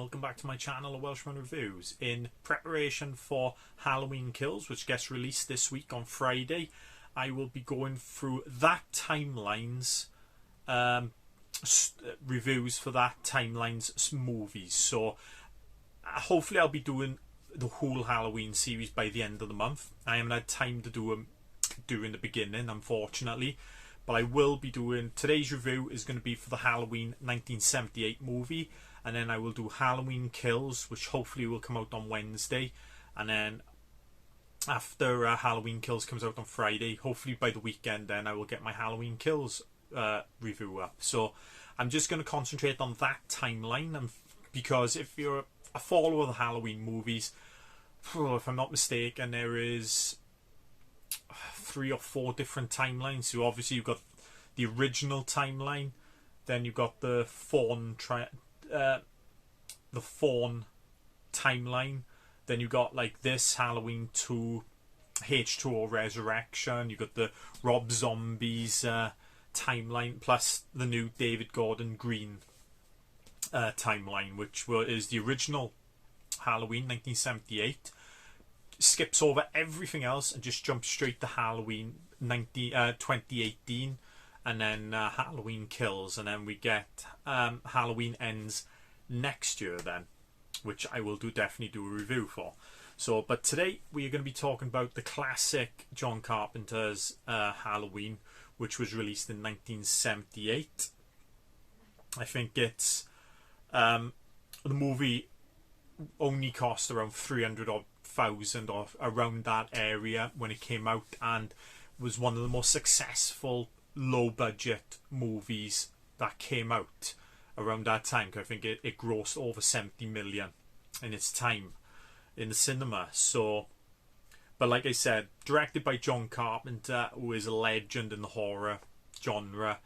welcome back to my channel of Welshman Reviews. In preparation for Halloween Kills, which gets released this week on Friday, I will be going through that timeline's reviews for that timeline's movies. So hopefully I'll be doing the whole Halloween series by the end of the month. I haven't had time to do them during the beginning, unfortunately. But I will be doing, today's review is going to be for the Halloween 1978 movie, and then I will do Halloween Kills, which hopefully will come out on Wednesday, and then after Halloween Kills comes out on Friday, hopefully by the weekend then I will get my Halloween Kills review up. So I'm just going to concentrate on that timeline, because if you're a follower of the Halloween movies, if I'm not mistaken, there is 3 or 4 different timelines. So obviously you've got the original timeline, then you've got the fawn timeline, then you've got like this Halloween 2 H2O Resurrection, you've got the Rob Zombies timeline, plus the new David Gordon Green timeline, which is the original Halloween 1978. Skips over everything else and just jumps straight to Halloween 2018, and then Halloween Kills, and then we get Halloween Ends next year then, which I will definitely do a review for. So, but today we are going to be talking about the classic John Carpenter's Halloween, which was released in 1978. I think it's the movie only cost around 300,000 or around that area when it came out, and was one of the most successful low budget movies that came out around that time. I think it grossed over 70 million in its time in the cinema. So, but like I said, directed by John Carpenter, who is a legend in the horror genre.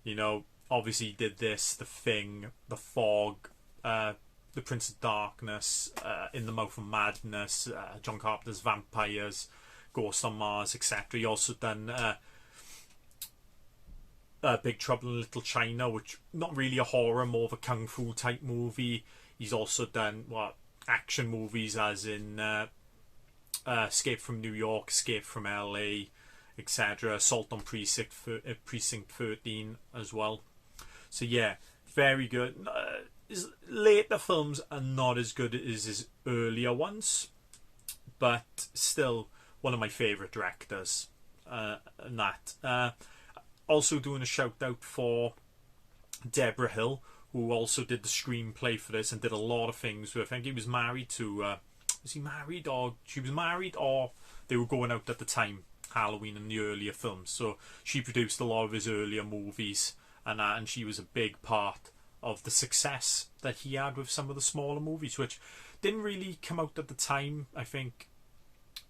You know, obviously he did this, The Thing, The Fog, The Prince of Darkness, In the Mouth of Madness, John Carpenter's Vampires, Ghost on Mars, etc. He also done Big Trouble in Little China, which not really a horror, more of a kung fu type movie. He's also done action movies, as in Escape from New York, Escape from LA, etc. Assault on Precinct 13 as well. So yeah, very good. His later films are not as good as his earlier ones, but still one of my favourite directors. And that. Also doing a shout out for Deborah Hill, who also did the screenplay for this and did a lot of things. I think he was married to, was he married, or she was married, or they were going out at the time, Halloween and the earlier films. So she produced a lot of his earlier movies, and she was a big part of the success that he had with some of the smaller movies, which didn't really come out at the time. I think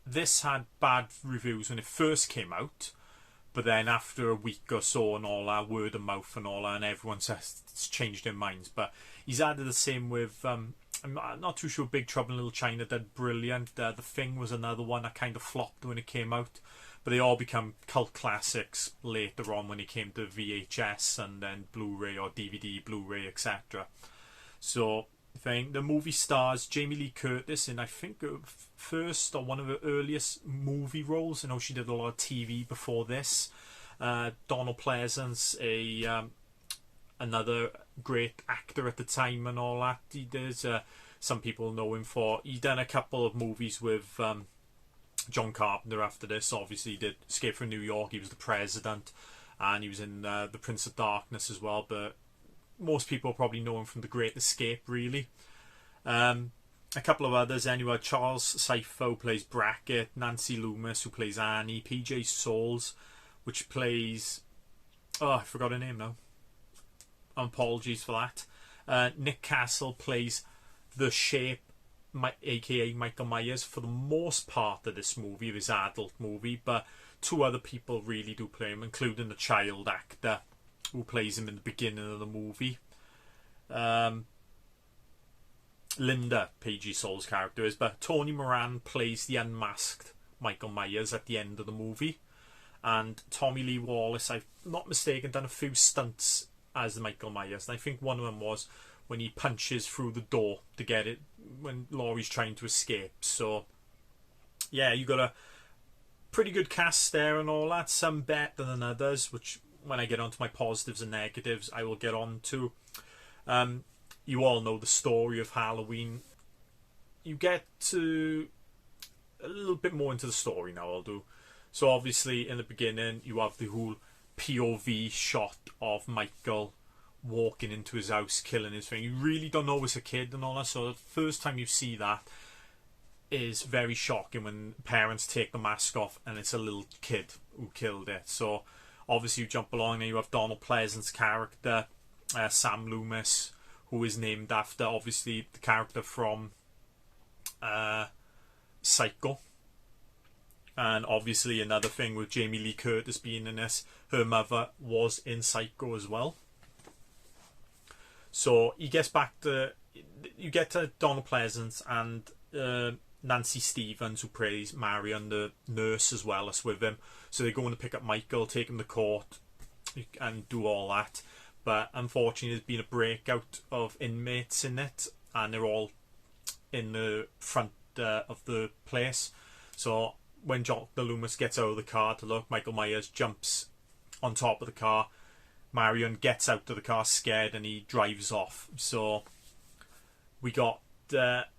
this had bad reviews when it first came out, but then after a week or so and all that, word of mouth and all that, and everyone says it's changed their minds. But he's added the same with I'm not too sure, Big Trouble in Little China did brilliant. The Thing was another one that kind of flopped when it came out, but they all become cult classics later on when it came to VHS and then Blu-ray or DVD, Blu-ray, etc. So I think the movie stars Jamie Lee Curtis in, I think, her first or one of her earliest movie roles. I know she did a lot of TV before this. Donald Pleasence, another great actor at the time and all that. He does. Some people know him for. He's done a couple of movies with John Carpenter after this. Obviously he did Escape from New York, he was the president, and he was in The Prince of Darkness as well, but most people probably know him from The Great Escape, really. A couple of others anyway. Charles Cypher plays Brackett, Nancy Loomis, who plays Annie, PJ Souls, which plays, I forgot her name now, apologies for that. Nick Castle plays The Shape, aka Michael Myers, for the most part of this movie, of his adult movie, but 2 other people really do play him, including the child actor who plays him in the beginning of the movie. Linda, PG Soul's character is, but Tony Moran plays the unmasked Michael Myers at the end of the movie, and Tommy Lee Wallace, if I'm not mistaken, done a few stunts as Michael Myers, and I think one of them was when he punches through the door to get it when Laurie's trying to escape. So yeah, you got a pretty good cast there and all that. Some better than others, which when I get onto my positives and negatives, I will get on to. You all know the story of Halloween. You get to a little bit more into the story now. I'll do. So obviously, in the beginning, you have the whole POV shot of Michael walking into his house, killing his thing. You really don't know it's a kid and all that. So the first time you see that is very shocking when parents take the mask off and it's a little kid who killed it. So obviously you jump along and you have Donald Pleasence's character, Sam Loomis, who is named after obviously the character from Psycho. And obviously another thing with Jamie Lee Curtis being in this, her mother was in Psycho as well. So he gets back to, you get to Donald Pleasence and Nancy Stevens, who plays Marion, the nurse as well, as with him. So they're going to pick up Michael, take him to court and do all that. But unfortunately there's been a breakout of inmates in it, and they're all in the front of the place. So when Dr. Loomis gets out of the car to look, Michael Myers jumps on top of the car. Marion gets out of the car scared and he drives off. So we got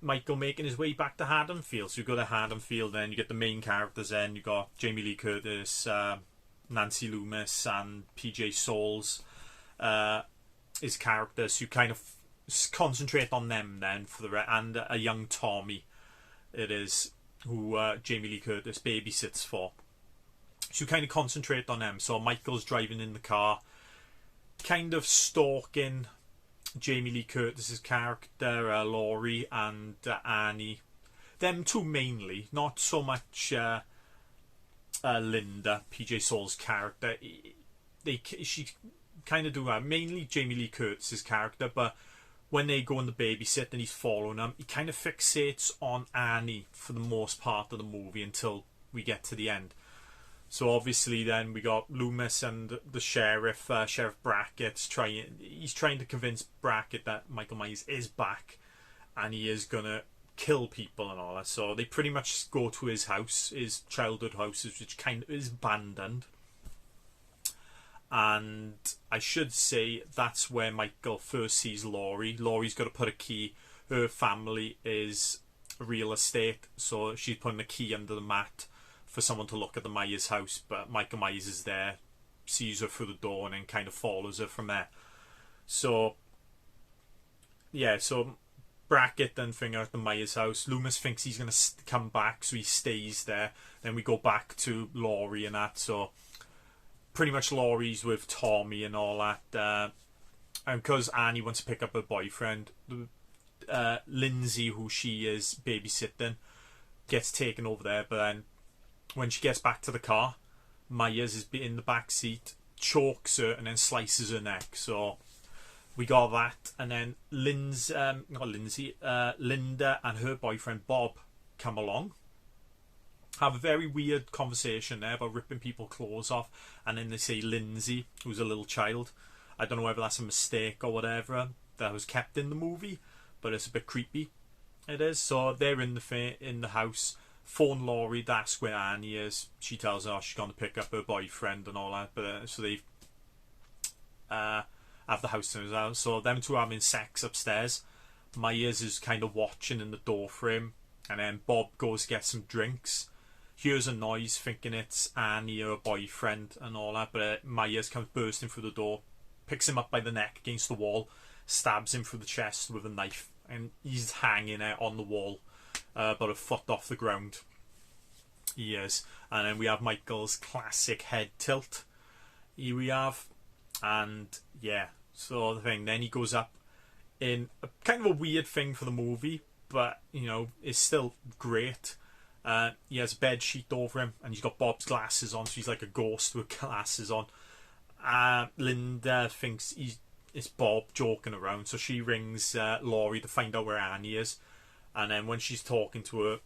Michael making his way back to Haddonfield. So you go to Haddonfield, then you get the main characters. Then you got Jamie Lee Curtis, Nancy Loomis, and PJ Souls, his characters. You kind of concentrate on them then for the and a young Tommy. It is who Jamie Lee Curtis babysits for. So you kind of concentrate on them. So Michael's driving in the car, kind of stalking Jamie Lee Curtis's character, Laurie and Annie. Them two mainly, not so much Linda, PJ Souls' character. She kind of do that. Mainly Jamie Lee Curtis's character, but when they go on the babysit and he's following them, he kind of fixates on Annie for the most part of the movie until we get to the end. So obviously then we got Loomis and the sheriff, Sheriff Brackett's he's trying to convince Brackett that Michael Myers is back and he is gonna kill people and all that. So they pretty much go to his house, his childhood house, which kind of is abandoned. And I should say that's where Michael first sees Laurie. Laurie's got to put a key. Her family is real estate, so she's putting a key under the mat for someone to look at the Myers house. But Michael Myers is there, sees her through the door, and then kind of follows her from there. So yeah, so Brackett then finger at the Myers house. Loomis thinks he's going to come back, so he stays there. Then we go back to Laurie and that. So pretty much Laurie's with Tommy and all that, and because Annie wants to pick up her boyfriend, Lindsay, who she is babysitting, gets taken over there. But then when she gets back to the car, Myers is in the back seat, chokes her and then slices her neck. So we got that, and then Linda and her boyfriend Bob come along, have a very weird conversation there about ripping people's clothes off, and then they say Lindsay, who's a little child. I don't know whether that's a mistake or whatever that was kept in the movie, but it's a bit creepy. It is. So they're in the house, phone Laurie to ask where Annie is. She tells her she's going to pick up her boyfriend and all that. But so they have the house to themselves. So them two are having sex upstairs. Myers is kind of watching in the door frame, and then Bob goes to get some drinks. Hears a noise, thinking it's Annie or her boyfriend and all that, but Myers comes bursting through the door, picks him up by the neck against the wall, stabs him through the chest with a knife, and he's hanging out on the wall, about a foot off the ground. He is. And then we have Michael's classic head tilt. Here we have, and yeah, so the thing, then he goes up in a kind of a weird thing for the movie, but you know, it's still great. He has a bed sheet over him, and he's got Bob's glasses on, so he's like a ghost with glasses on. Linda thinks it's Bob joking around, so she rings Laurie to find out where Annie is. And then when she's talking to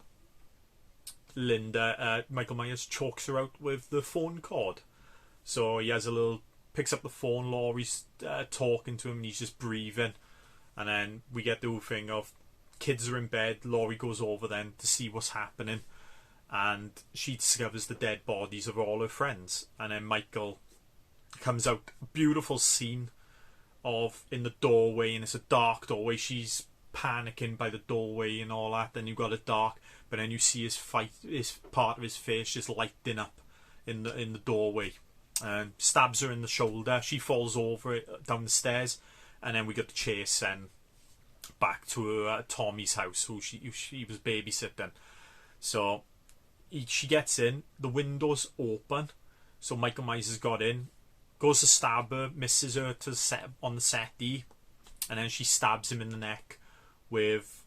her, Michael Myers chokes her out with the phone cord. So he has picks up the phone, Laurie's talking to him, and he's just breathing. And then we get the whole thing of kids are in bed. Laurie goes over then to see what's happening, and she discovers the dead bodies of all her friends. And then Michael comes out. Beautiful scene of in the doorway, and it's a dark doorway. She's panicking by the doorway and all that. Then you've got it dark, but then you see his part of his face just lighting up in the doorway, and stabs her in the shoulder. She falls over it down the stairs, and then we get the chase and back to Tommy's house, who she was babysitting. So she gets in, the window's open, so Michael Myers has got in, goes to stab her, misses her on the settee, and then she stabs him in the neck with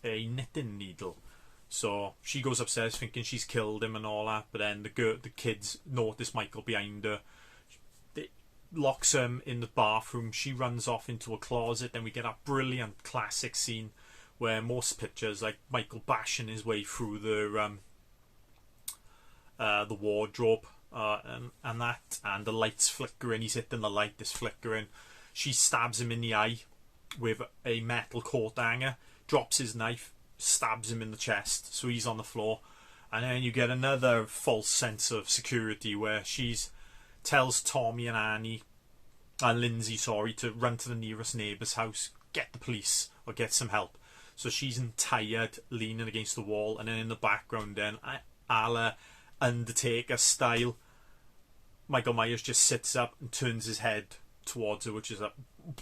a knitting needle. So she goes upstairs thinking she's killed him and all that, but then the kids notice Michael behind her. They locks him in the bathroom. She runs off into a closet. Then we get that brilliant classic scene where most pictures, like Michael bashing his way through the wardrobe, and the light's flickering. He's hitting the light, it's flickering. She stabs him in the eye with a metal coat hanger, drops his knife, stabs him in the chest, so he's on the floor. And then you get another false sense of security where she's tells Tommy and Annie and Lindsay, to run to the nearest neighbour's house, get the police or get some help. So she's tired, leaning against the wall, and then in the background, then a la Undertaker style, Michael Myers just sits up and turns his head towards her, which is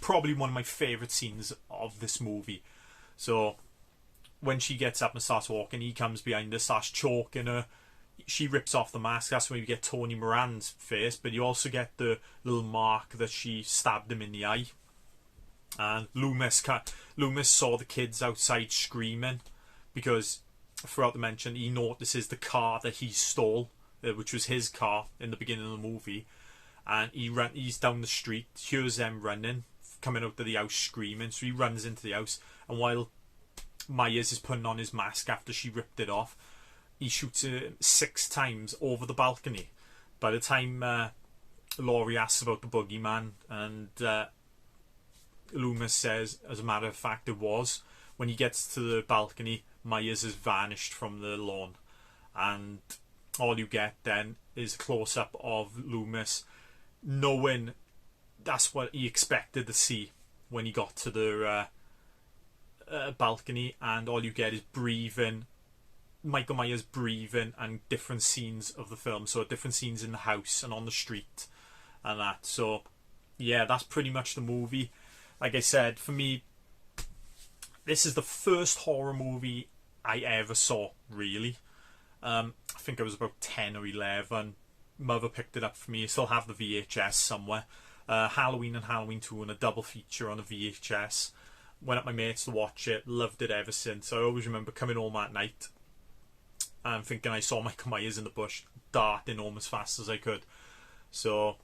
probably one of my favourite scenes of this movie. So when she gets up and starts walking, he comes behind her, starts choking her. She rips off the mask. That's when you get Tony Moran's face, but you also get the little mark that she stabbed him in the eye. And Loomis saw the kids outside screaming, because throughout the mention he notices the car that he stole, which was his car in the beginning of the movie, and he's down the street, hears them running, coming out of the house screaming, so he runs into the house, and while Myers is putting on his mask after she ripped it off, he shoots it 6 times over the balcony. By the time Laurie asks about the boogeyman, and Loomis says, as a matter of fact, it was, when he gets to the balcony, Myers has vanished from the lawn, and all you get then is a close-up of Loomis, knowing that's what he expected to see when he got to the balcony, and all you get is breathing, Michael Myers breathing, and different scenes of the film, so different scenes in the house and on the street and that. So yeah, that's pretty much the movie. Like I said, for me, this is the first horror movie I ever saw, really. I think I was about 10 or 11. Mother picked it up for me. I still have the VHS somewhere. Halloween and Halloween 2 and a double feature on a VHS. Went up my mates to watch it. Loved it ever since. I always remember coming home at night and thinking I saw Michael Myers in the bush, darting home as fast as I could. So,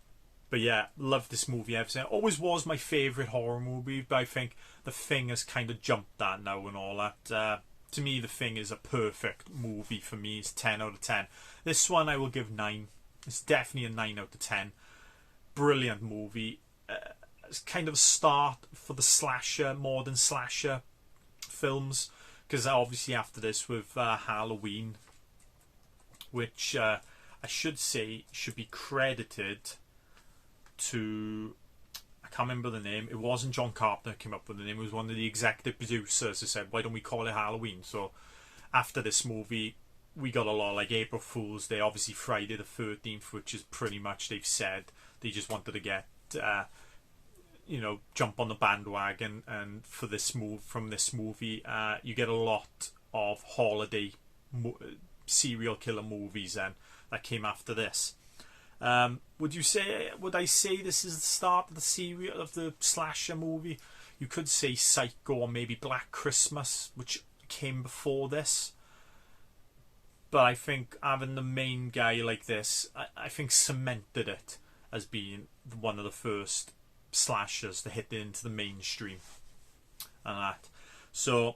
but yeah, loved this movie ever since. It always was my favourite horror movie, but I think The Thing has kind of jumped that now and all that. To me, The Thing is a perfect movie for me. It's 10 out of 10. This one I will give 9. It's definitely a 9 out of 10. Brilliant movie. It's kind of a start for the modern slasher films, because obviously after this with Halloween, which I should say should be credited to, I can't remember the name, it wasn't John Carpenter who came up with the name, it was one of the executive producers who said, why don't we call it Halloween? So after this movie we got a lot like April Fool's Day, obviously Friday the 13th, which is pretty much, they've said they just wanted to get jump on the bandwagon, and for this from this movie you get a lot of holiday serial killer movies then that came after this. Would I say this is the start of the slasher movie? You could say Psycho or maybe Black Christmas, which came before this. But I think having the main guy like this, I think cemented it as being one of the first slashers to hit into the mainstream and that. So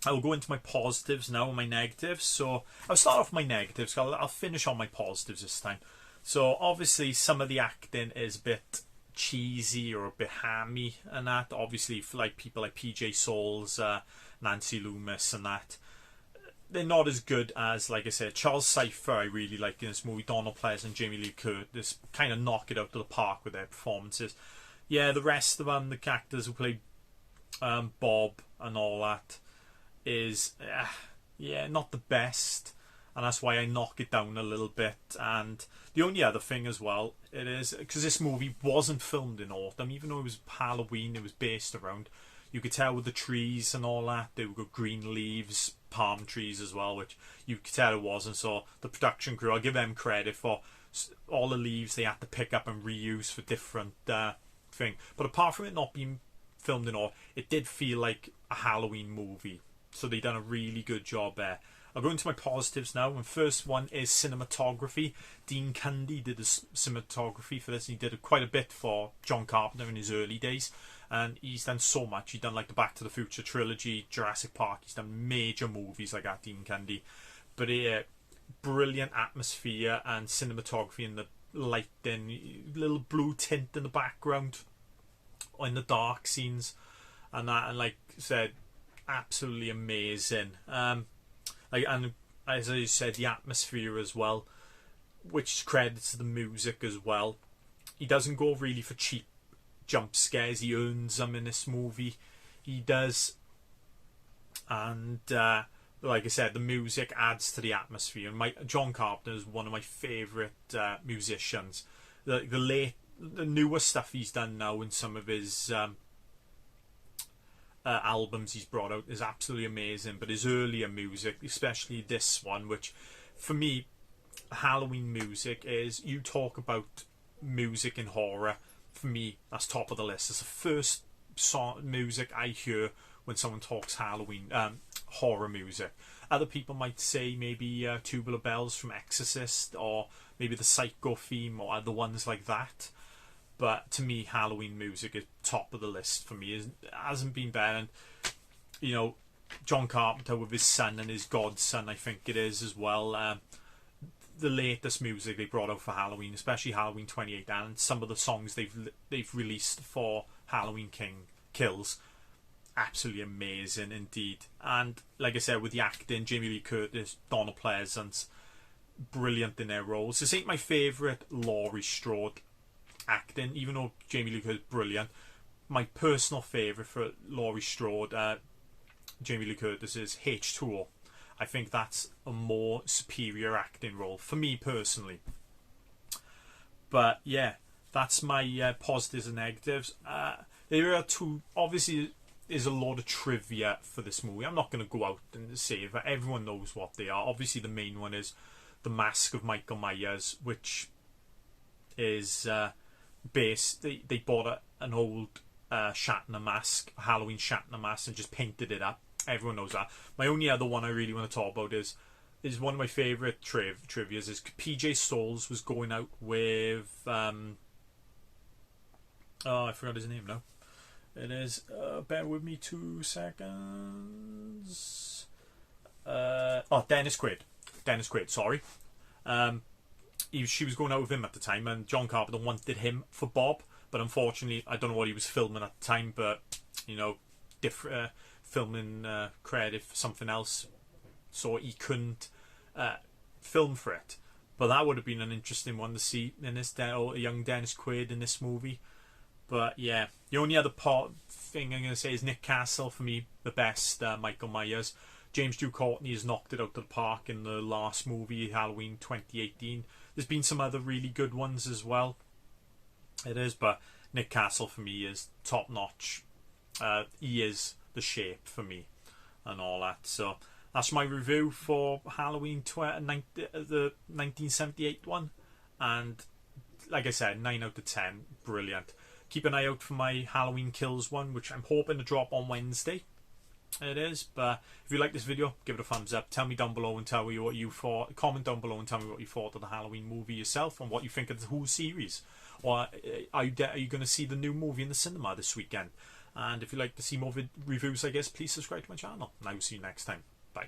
I will go into my positives now and my negatives. So I'll start off my negatives. I'll finish on my positives this time. So obviously some of the acting is a bit cheesy or a bit hammy and that. Obviously, for like people like PJ Souls, Nancy Loomis, and that, they're not as good as, like I said, Charles Cypher. I really like in this movie. Donald Pleasence, Jamie Lee Curtis kind of knock it out of the park with their performances. Yeah, the rest of them, the actors who play Bob and all that, is yeah, not the best, and that's why I knock it down a little bit. And the only other thing as well, it is because this movie wasn't filmed in autumn, even though it was Halloween, it was based around. You could tell with the trees and all that, they got green leaves, palm trees as well, which you could tell it wasn't. So the production crew, I'll give them credit for all the leaves they had to pick up and reuse for different thing. But apart from it not being filmed in autumn, it did feel like a Halloween movie. So they done a really good job there. I'll go into my positives now. And first one is cinematography. Dean Cundy did the cinematography for this. And he did quite a bit for John Carpenter in his early days. And he's done so much. He's done like the Back to the Future trilogy, Jurassic Park. He's done major movies like that, Dean Cundy. But brilliant atmosphere and cinematography and the lighting, little blue tint in the background, in the dark scenes, and that. And like I said, absolutely amazing. And as I said, the atmosphere as well, which credits the music as well. He doesn't go really for cheap jump scares. He earns them in this movie. He does. And like I said, the music adds to the atmosphere. And John Carpenter is one of my favourite musicians. The newer stuff he's done now in some of his albums he's brought out is absolutely amazing. But his earlier music, especially this one, which for me, Halloween music is, you talk about music in horror, for me that's top of the list. It's the first song music I hear when someone talks Halloween horror music. Other people might say maybe Tubular Bells from Exorcist, or maybe the Psycho theme, or other ones like that. But to me, Halloween music is top of the list for me. It hasn't been bad. And you know, John Carpenter with his son and his godson, I think it is as well. The latest music they brought out for Halloween, especially Halloween 28, and some of the songs they've released for Halloween Kills, absolutely amazing indeed. And like I said, with the acting, Jamie Lee Curtis, Donald Pleasence, brilliant in their roles. This ain't my favourite Laurie Strode acting, even though Jamie Lee Curtis is brilliant. My personal favourite for Laurie Strode, Jamie Lee Curtis, is H2O. I think that's a more superior acting role for me personally. But yeah, that's my positives and negatives. There are two. Obviously, there's a lot of trivia for this movie. I'm not going to go out and say it, but everyone knows what they are. Obviously, the main one is the Mask of Michael Myers, which is based. They bought an old Shatner mask, a Halloween Shatner mask, and just painted it up. Everyone knows that. My only other one I really want to talk about is one of my favourite trivias is PJ Souls was going out with I forgot his name now. It is bear with me 2 seconds. Dennis Quaid, sorry. She was going out with him at the time, and John Carpenter wanted him for Bob, but unfortunately I don't know what he was filming at the time, but you know, different filming credit for something else, so he couldn't film for it. But that would have been an interesting one to see in this young Dennis Quaid in this movie. But yeah, the only other thing I'm going to say is Nick Castle, for me, the best Michael Myers. James Ducournau has knocked it out of the park in the last movie, Halloween 2018. There's been some other really good ones as well. It is, but Nick Castle for me is top notch. He is the shape for me and all that. So that's my review for Halloween the 1978 one, and like I said, 9 out of 10, brilliant. Keep an eye out for my Halloween Kills one, which I'm hoping to drop on Wednesday. It is, but if you like this video, give it a thumbs up. Tell me down below and tell me what you thought. Comment down below and tell me what you thought of the Halloween movie yourself, and what you think of the whole series. Or are you going to see the new movie in the cinema this weekend? And if you'd like to see more reviews, I guess, please subscribe to my channel. And I will see you next time. Bye.